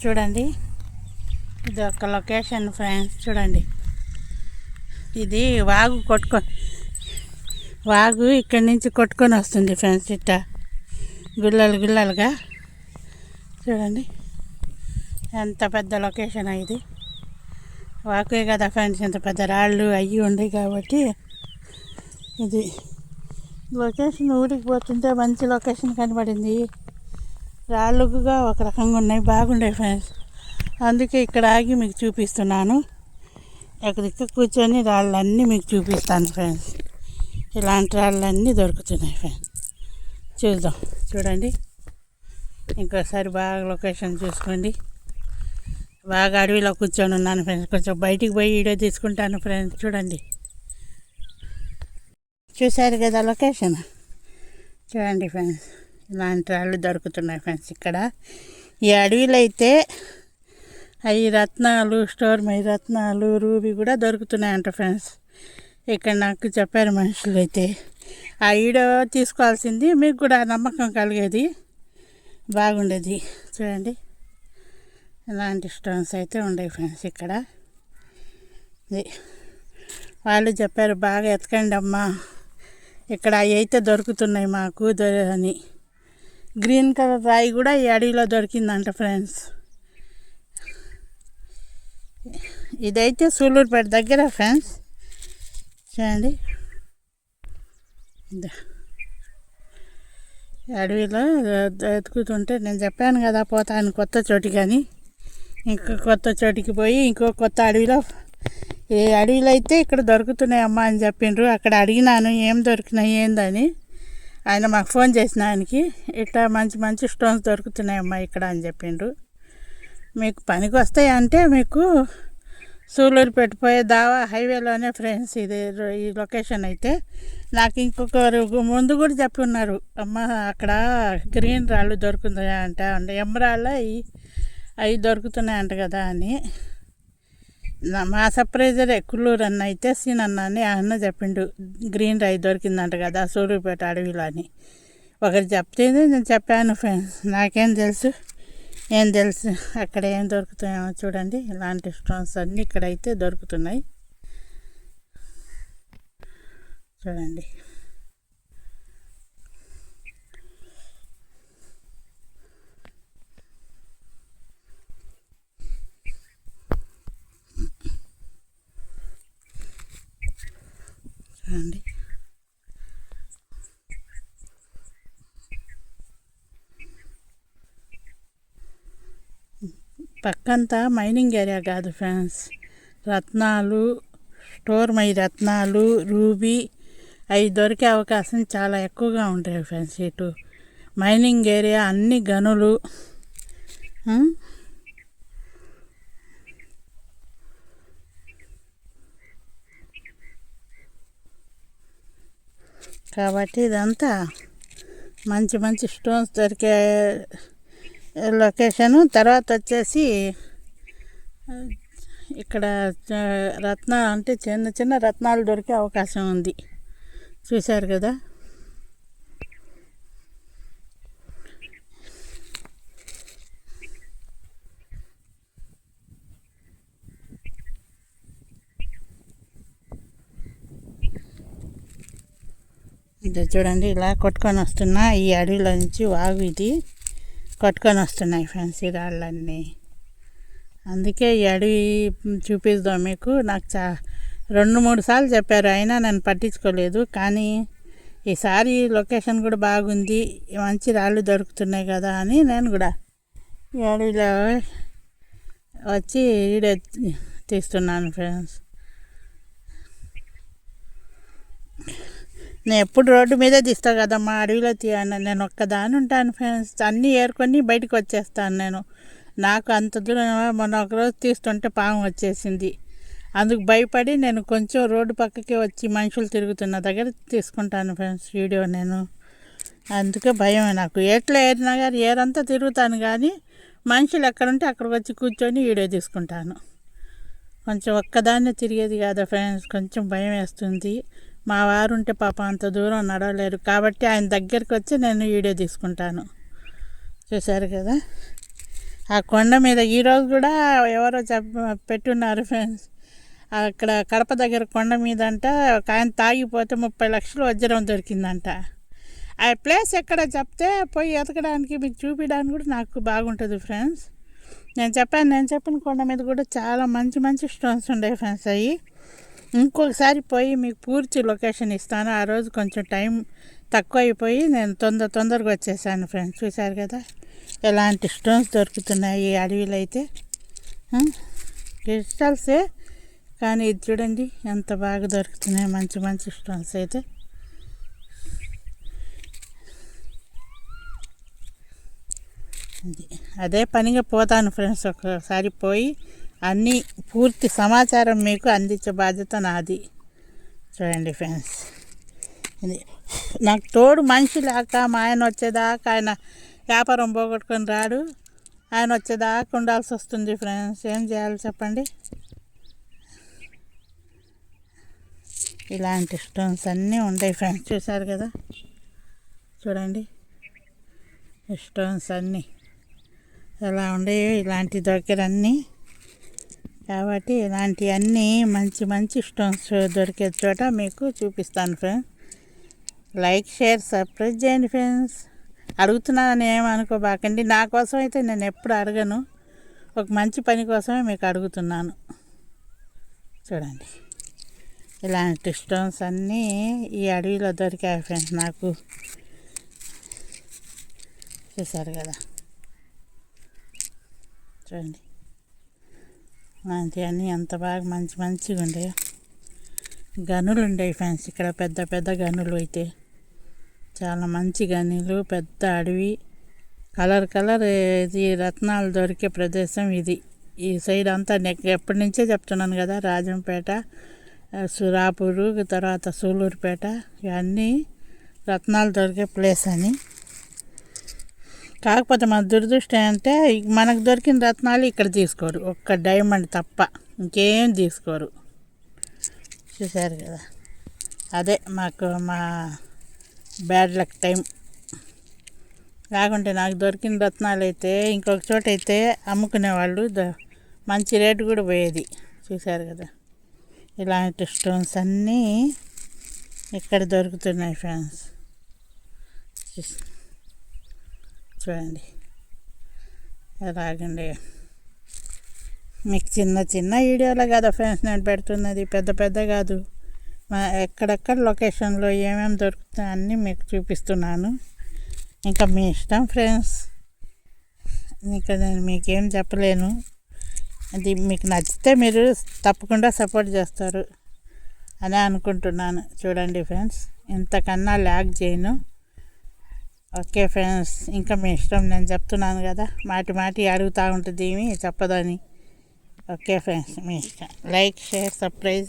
చూడండి, ఇది ఒక లొకేషన్ ఫ్రెండ్స్. చూడండి, ఇది వాగు ఇక్కడి నుంచి కొట్టుకొని వస్తుంది ఫ్రెండ్స్. ఇట్ట గుల్లలుగా చూడండి, ఎంత పెద్ద లొకేషన్ ఇది. వాకే కదా ఫ్రెండ్స్, ఇంత పెద్ద రాళ్ళు అయ్యి ఉన్నాయి కాబట్టి ఇది లొకేషన్. ఊరికి పోతుంటే మంచి లొకేషన్ కనబడింది. రాళ్ళుగా ఒక రకంగా ఉన్నాయి, బాగుండే ఫ్రెండ్స్. అందుకే ఇక్కడ ఆగి మీకు చూపిస్తున్నాను. ఎక్కడిక్కడ కూర్చొని రాళ్ళన్నీ మీకు చూపిస్తాను ఫ్రెండ్స్. ఇలాంటి రాళ్ళన్నీ దొరుకుతున్నాయి ఫ్రెండ్స్. చూద్దాం. చూడండి, ఇంకోసారి బాగా లొకేషన్ చూసుకోండి. బాగా అడవిలో కూర్చొని ఉన్నాను ఫ్రెండ్స్. కొంచెం బయటికి పోయి వీడియో తీసుకుంటాను ఫ్రెండ్స్. చూడండి, చూశారు కదా లొకేషన్. చూడండి ఫ్రెండ్స్, ఇలాంటి రాళ్ళు దొరుకుతున్నాయి ఫ్రెండ్స్. ఇక్కడ ఈ అడవిలో అయితే అవి రత్నాలు, స్టోర్ మై రత్నాలు, రూబీ కూడా దొరుకుతున్నాయంట ఫ్రెండ్స్. ఇక్కడ నాకు చెప్పారు మనుషులు. అయితే ఆ వీడియో తీసుకోవాల్సింది, మీకు కూడా నమ్మకం కలిగేది, బాగుండేది. చూడండి, ఇలాంటి స్టోన్స్ అయితే ఉండేవి ఫ్రెండ్స్. ఇక్కడ వాళ్ళు చెప్పారు, బాగా ఎతకండి అమ్మా, ఇక్కడ అవి అయితే దొరుకుతున్నాయి మాకు అని. గ్రీన్ కలర్ రాయి కూడా ఈ అడవిలో దొరికిందంట ఫ్రెండ్స్. ఇదైతే సూళ్ళూరుపేట దగ్గర ఫ్రెండ్స్. చూడండి, అడవిలో ఎతుకుతుంటే నేను చెప్పాను కదా పోతాను కొత్త చోటికి అని. ఇంకో కొత్త చోటికి పోయి ఇంకో కొత్త అడవిలో, ఈ అడవిలో అయితే ఇక్కడ దొరుకుతున్నాయి అమ్మా అని చెప్పిండ్రు. అక్కడ అడిగినాను ఏం దొరికినాయి ఏందని. ఆయన మాకు ఫోన్ చేసిన ఆయనకి, ఇట్లా మంచి మంచి స్టోన్స్ దొరుకుతున్నాయమ్మా ఇక్కడ అని చెప్పిండ్రు. మీకు పనికి వస్తాయి అంటే మీకు సూళ్ళూరుపేట పోయే దావా హైవేలోనే ఫ్రెండ్స్ ఇది ఈ లొకేషన్. అయితే నాకు ఇంకొకరు ముందు కూడా చెప్పి ఉన్నారు, అమ్మ అక్కడ గ్రీన్ రాళ్ళు దొరుకుతున్నాయంట, అంటే ఎమరాళ్ళు అవి దొరుకుతున్నాయంట కదా అని. మా సర్ప్రైజరే కుల్లూరు అన్న అయితే సీనన్న అని అన్న చెప్పిండు, గ్రీన్ రాయి దొరికిందంట కదా సూళ్ళూరుపేట అడవిలో అని. ఒకరు చెప్తే నేను చెప్పాను ఫ్రెండ్స్. నాకేం తెలుసు, ఏం తెలుసు అక్కడ ఏం దొరుకుతాయో. చూడండి, ఇలాంటి స్టోన్స్ అన్నీ ఇక్కడైతే దొరుకుతున్నాయి. చూడండి, చూడండి, పక్కంతా మైనింగ్ ఏరియా కాదు ఫ్రెండ్స్. రత్నాలు, స్టోర్ మై రత్నాలు, రూబీ అవి దొరికే అవకాశం చాలా ఎక్కువగా ఉంటాయి ఫ్రెండ్స్. ఇటు మైనింగ్ ఏరియా, అన్ని గనులు. కాబట్టి ఇదంతా మంచి మంచి స్టోన్స్ దొరికే లొకేషను. తర్వాత వచ్చేసి ఇక్కడ రత్నాలు అంటే చిన్న చిన్న రత్నాలు దొరికే అవకాశం ఉంది. చూశారు కదా. ఇది చూడండి, ఇలా కొట్టుకొని వస్తున్నా ఈ అడవిలో నుంచి వాగు. ఇది కొట్టుకొని వస్తున్నాయి ఫ్రెండ్స్ ఈ రాళ్ళన్నీ. అందుకే ఈ అడవి చూపిద్దాం మీకు. నాకు 2-3 సార్లు చెప్పారు, అయినా నేను పట్టించుకోలేదు. కానీ ఈసారి లొకేషన్ కూడా బాగుంది, మంచి రాళ్ళు దొరుకుతున్నాయి కదా అని నేను కూడా ఈ అడవిలో వచ్చి వీడియో తీస్తున్నాను ఫ్రెండ్స్. నేను ఎప్పుడు రోడ్డు మీదే తీస్తా కదమ్మా, అడవిలో తీయను. నేను ఒక్కదాని ఉంటాను ఫ్రెండ్స్. అన్నీ ఏరుకొని బయటకు వచ్చేస్తాను నేను. నాకు అంత దూరం మొన్న ఒకరోజు తీస్తుంటే పాము వచ్చేసింది. అందుకు భయపడి నేను కొంచెం రోడ్డు పక్కకి వచ్చి మనుషులు తిరుగుతున్న దగ్గర తీసుకుంటాను ఫ్రెండ్స్ వీడియో నేను. అందుకే భయమే నాకు. ఎట్లా ఏరినా కానీ ఏరంతా తిరుగుతాను, కానీ మనుషులు ఎక్కడుంటే అక్కడికి వచ్చి కూర్చొని వీడియో తీసుకుంటాను. కొంచెం ఒక్కదాన్నే తిరిగేది కదా ఫ్రెండ్స్, కొంచెం భయం వేస్తుంది. మా వారు ఉంటే పాప అంత దూరం నడవలేరు కాబట్టి ఆయన దగ్గరికి వచ్చి నేను వీడియో తీసుకుంటాను. చూశారు కదా, ఆ కొండ మీద ఈరోజు కూడా ఎవరో పెట్టున్నారు ఫ్రెండ్స్. అక్కడ కడప దగ్గర కొండ మీద అంట ఒక ఆయన తాగిపోతే 30 లక్షలు వజ్రం దొరికిందంట. ఆ ప్లేస్ ఎక్కడ చెప్తే పోయి ఎతకడానికి మీకు చూపించడానికి కూడా నాకు బాగుంటుంది ఫ్రెండ్స్. నేను చెప్పిన కొండ మీద కూడా చాలా మంచి మంచి స్టోన్స్ ఉన్నాయి ఫ్రెండ్స్. అవి ఇంకొకసారి పోయి మీకు పూర్తి లొకేషన్ ఇస్తాను. ఆ రోజు కొంచెం టైం తక్కువ అయిపోయి నేను తొందరగా వచ్చేసాను ఫ్రెండ్స్. చూశారు కదా ఎలాంటి స్టోన్స్ దొరుకుతున్నాయి ఈ అడవిలో అయితే. క్రిస్టల్సే కానీ ఇది చూడండి ఎంత బాగా దొరుకుతున్నాయి మంచి మంచి స్టోన్స్ అయితే. అదే పనిగా పోతాను ఫ్రెండ్స్. ఒకసారి పోయి అన్నీ పూర్తి సమాచారం మీకు అందించే బాధ్యత నాది. చూడండి ఫ్రెండ్స్, ఇది నాకు తోడు మనిషి లేక మా ఆయన వచ్చేదాకా, ఆయన వ్యాపారం పోగొట్టుకొని రాడు, ఆయన వచ్చేదాకా ఉండాల్సి వస్తుంది ఫ్రెండ్స్. ఏం చేయాలి చెప్పండి. ఇలాంటి స్టోన్స్ అన్నీ ఉంటాయి ఫ్రెండ్స్. చూసారు కదా చూడండి స్టోన్స్ అన్నీ ఎలా ఉండేవి, ఇలాంటి దొరికేదన్నీ. కాబట్టి ఇలాంటివన్నీ మంచి మంచి స్టోన్స్ దొరికే చోట మీకు చూపిస్తాను ఫ్రెండ్స్. లైక్ షేర్ సబ్స్క్రైబ్ చేయండి ఫ్రెండ్స్. అడుగుతున్నానని ఏమనుకోబాకండి. నా కోసం అయితే నేను ఎప్పుడు అడగను, ఒక మంచి పని కోసమే మీకు అడుగుతున్నాను. చూడండి ఇలాంటి స్టోన్స్ అన్నీ ఈ అడవిలో దొరికాయి ఫ్రెండ్స్ నాకు. చూసారు కదా చూడండి అలాంటివన్నీ ఎంత బాగా మంచి మంచిగా ఉండేవి. గనులు ఉండేవి ఫ్రెండ్స్ ఇక్కడ, పెద్ద పెద్ద గనులు అయితే చాలా మంచి గనులు, పెద్ద అడవి, కలర్ ఇది రత్నాలు దొరికే ప్రదేశం ఇది. ఈ సైడ్ అంతా ఎప్పటి నుంచే చెప్తున్నాను కదా, రాజంపేట, సురాపూరు, తర్వాత సూలూరుపేట, ఇవన్నీ రత్నాలు దొరికే ప్లేస్ అని. కాకపోతే మన దురదృష్టం అంటే మనకు దొరికిన రత్నాలు ఇక్కడ తీసుకోరు, ఒక్క డైమండ్ తప్ప ఇంకేం తీసుకోరు. చూసారు కదా అదే మాకు మా బ్యాడ్ లక్ టైం. లేకుంటే నాకు దొరికిన రత్నాలు అయితే ఇంకొక చోట అయితే అమ్ముకునేవాళ్ళు, మంచి రేటు కూడా పోయేది. చూసారు కదా ఇలాంటి స్టోన్స్ అన్నీ ఇక్కడ దొరుకుతున్నాయి ఫ్రెండ్స్. చూడండి ఎలాగండి. మీకు చిన్న చిన్న వీడియోలో కదా ఫ్రెండ్స్ నేను పెడుతున్నది, పెద్ద పెద్ద కాదు. ఎక్కడెక్కడ లొకేషన్లో ఏమేమి దొరుకుతాయి అన్నీ మీకు చూపిస్తున్నాను. ఇంకా మీ ఇష్టం ఫ్రెండ్స్, ఇంకా నేను మీకేం చెప్పలేను. అది మీకు నచ్చితే మీరు తప్పకుండా సపోర్ట్ చేస్తారు అని అనుకుంటున్నాను. చూడండి ఫ్రెండ్స్ ఇంతకన్నా ల్యాగ్ చేయను. ఓకే ఫ్రెండ్స్, ఇంకా మీ ఇష్టం. నేను చెప్తున్నాను కదా, మాటి అడుగుతూ ఉంటుంది ఏమి చెప్పదని. ఓకే ఫ్రెండ్స్ మీ ఇష్టం. Like share subscribe.